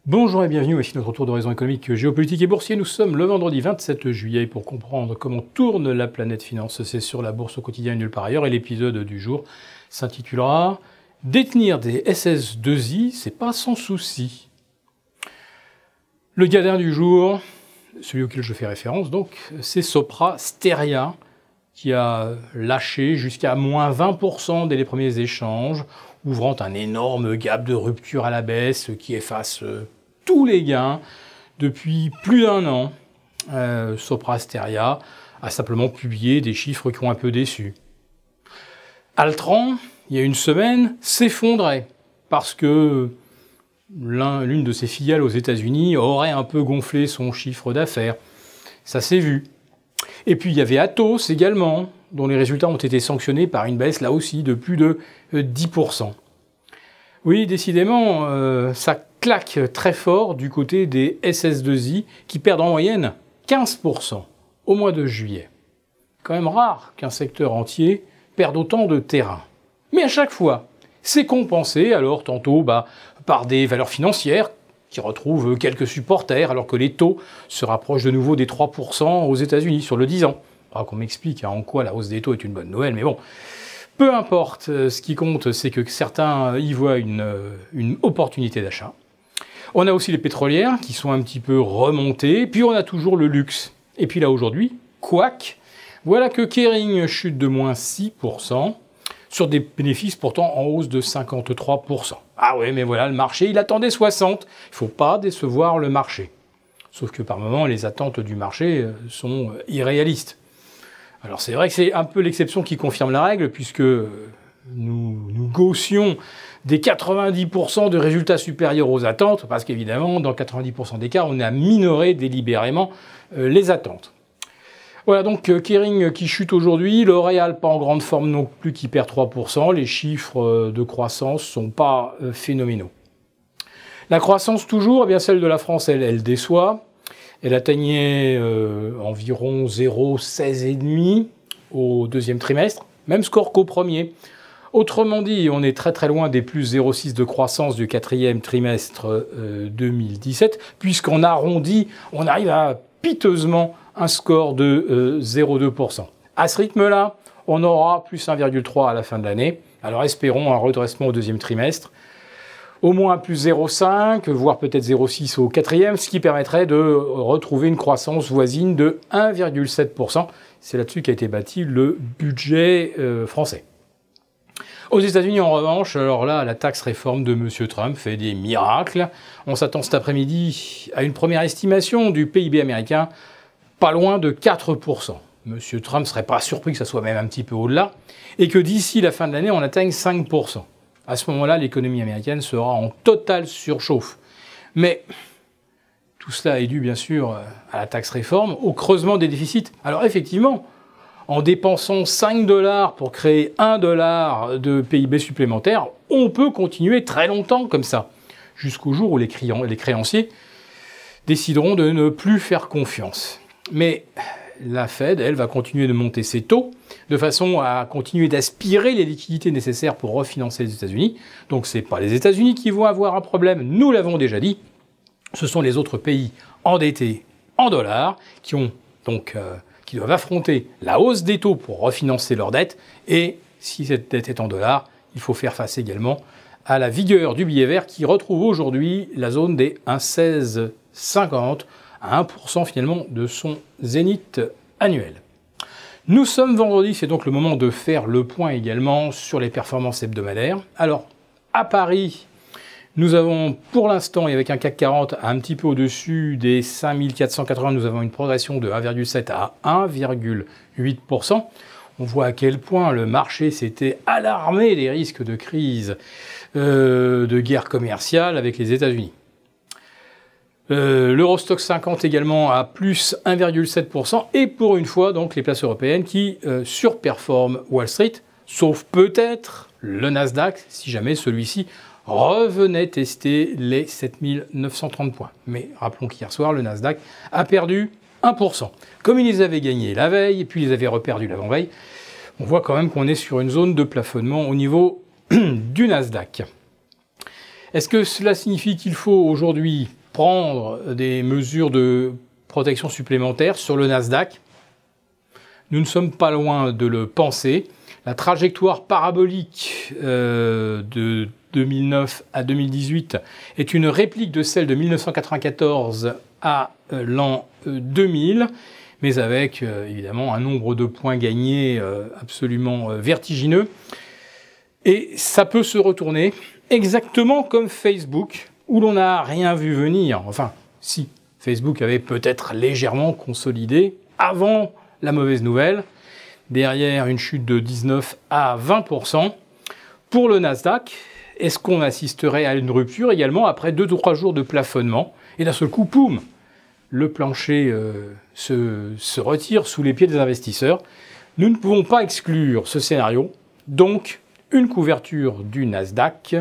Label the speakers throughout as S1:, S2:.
S1: Bonjour et bienvenue, voici notre tour d'horizon économique, géopolitique et boursier. Nous sommes le vendredi 27 juillet pour comprendre comment tourne la planète finance. C'est sur la bourse au quotidien et nulle part ailleurs. Et l'épisode du jour s'intitulera « Détenir des SS2I, c'est pas sans souci ». Le gardien du jour, celui auquel je fais référence donc, c'est Sopra Steria qui a lâché jusqu'à moins 20% dès les premiers échanges, ouvrant un énorme gap de rupture à la baisse qui efface tous les gains depuis plus d'un an. Sopra Steria a simplement publié des chiffres qui ont un peu déçu. Altran, il y a une semaine, s'effondrait parce que l'une de ses filiales aux États-Unis aurait un peu gonflé son chiffre d'affaires. Ça s'est vu. Et puis il y avait Atos également, dont les résultats ont été sanctionnés par une baisse là aussi de plus de 10%. Oui, décidément, ça claque très fort du côté des SS2I qui perdent en moyenne 15% au mois de juillet. Quand même rare qu'un secteur entier perde autant de terrain. Mais à chaque fois, c'est compensé, alors tantôt par des valeurs financières qui retrouvent quelques supporters alors que les taux se rapprochent de nouveau des 3% aux États-Unis sur le 10 ans. Alors qu'on m'explique en quoi la hausse des taux est une bonne nouvelle, mais bon. Peu importe, ce qui compte, c'est que certains y voient une opportunité d'achat. On a aussi les pétrolières qui sont un petit peu remontées, puis on a toujours le luxe. Et puis là aujourd'hui, couac, voilà que Kering chute de moins 6%, sur des bénéfices pourtant en hausse de 53%. Ah ouais, mais voilà, le marché, il attendait 60. Il ne faut pas décevoir le marché. Sauf que par moments, les attentes du marché sont irréalistes. Alors c'est vrai que c'est un peu l'exception qui confirme la règle, puisque nous gaussions des 90% de résultats supérieurs aux attentes, parce qu'évidemment, dans 90% des cas, on a minoré délibérément les attentes. Voilà, donc Kering qui chute aujourd'hui, L'Oréal pas en grande forme non plus, qui perd 3%, les chiffres de croissance sont pas phénoménaux. La croissance toujours, eh bien celle de la France, elle déçoit. Elle atteignait environ 0,16,5 au deuxième trimestre, même score qu'au premier. Autrement dit, on est très très loin des plus 0,6 de croissance du quatrième trimestre 2017, puisqu'on arrondit, on arrive à piteusement un score de 0,2%. À ce rythme-là, on aura plus 1,3 à la fin de l'année. Alors espérons un redressement au deuxième trimestre. Au moins plus 0,5, voire peut-être 0,6 au quatrième, ce qui permettrait de retrouver une croissance voisine de 1,7%. C'est là-dessus qu'a été bâti le budget français. Aux États-Unis, en revanche, alors là, la taxe réforme de M. Trump fait des miracles. On s'attend cet après-midi à une première estimation du PIB américain, pas loin de 4%. M. Trump ne serait pas surpris que ça soit même un petit peu au-delà, et que d'ici la fin de l'année, on atteigne 5%. À ce moment-là, l'économie américaine sera en totale surchauffe. Mais tout cela est dû, bien sûr, à la taxe réforme, au creusement des déficits. Alors effectivement, en dépensant 5 $ pour créer 1 $ de PIB supplémentaire, on peut continuer très longtemps comme ça, jusqu'au jour où les créanciers décideront de ne plus faire confiance. Mais la Fed, elle, va continuer de monter ses taux, de façon à continuer d'aspirer les liquidités nécessaires pour refinancer les États-Unis. Donc ce n'est pas les États-Unis qui vont avoir un problème, nous l'avons déjà dit, ce sont les autres pays endettés en dollars qui doivent affronter la hausse des taux pour refinancer leurs dettes, et si cette dette est en dollars, il faut faire face également à la vigueur du billet vert qui retrouve aujourd'hui la zone des 1,1650, à 1% finalement de son zénith annuel. Nous sommes vendredi, c'est donc le moment de faire le point également sur les performances hebdomadaires. Alors, à Paris, nous avons pour l'instant, et avec un CAC 40 un petit peu au-dessus des 5480, nous avons une progression de 1,7 à 1,8%. On voit à quel point le marché s'était alarmé des risques de crise, de guerre commerciale avec les États-Unis. L'Eurostoxx 50 également à plus 1,7%, et pour une fois, donc, les places européennes qui surperforment Wall Street, sauf peut-être le Nasdaq, si jamais celui-ci revenait tester les 7930 points. Mais rappelons qu'hier soir, le Nasdaq a perdu 1%. Comme il les avait gagnés la veille, et puis il les avait reperdus l'avant-veille, on voit quand même qu'on est sur une zone de plafonnement au niveau du Nasdaq. Est-ce que cela signifie qu'il faut aujourd'hui prendre des mesures de protection supplémentaires sur le Nasdaq? Nous ne sommes pas loin de le penser. La trajectoire parabolique de 2009 à 2018 est une réplique de celle de 1994 à l'an 2000, mais avec évidemment un nombre de points gagnés absolument vertigineux. Et ça peut se retourner exactement comme Facebook, où l'on n'a rien vu venir. Enfin, si, Facebook avait peut-être légèrement consolidé avant la mauvaise nouvelle, derrière une chute de 19 à 20%. Pour le Nasdaq, est-ce qu'on assisterait à une rupture également après 2-3 jours de plafonnement? Et d'un seul coup, poum, le plancher se retire sous les pieds des investisseurs. Nous ne pouvons pas exclure ce scénario. Donc, une couverture du Nasdaq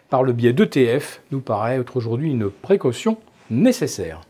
S1: par le biais d'ETF nous paraît être aujourd'hui une précaution nécessaire.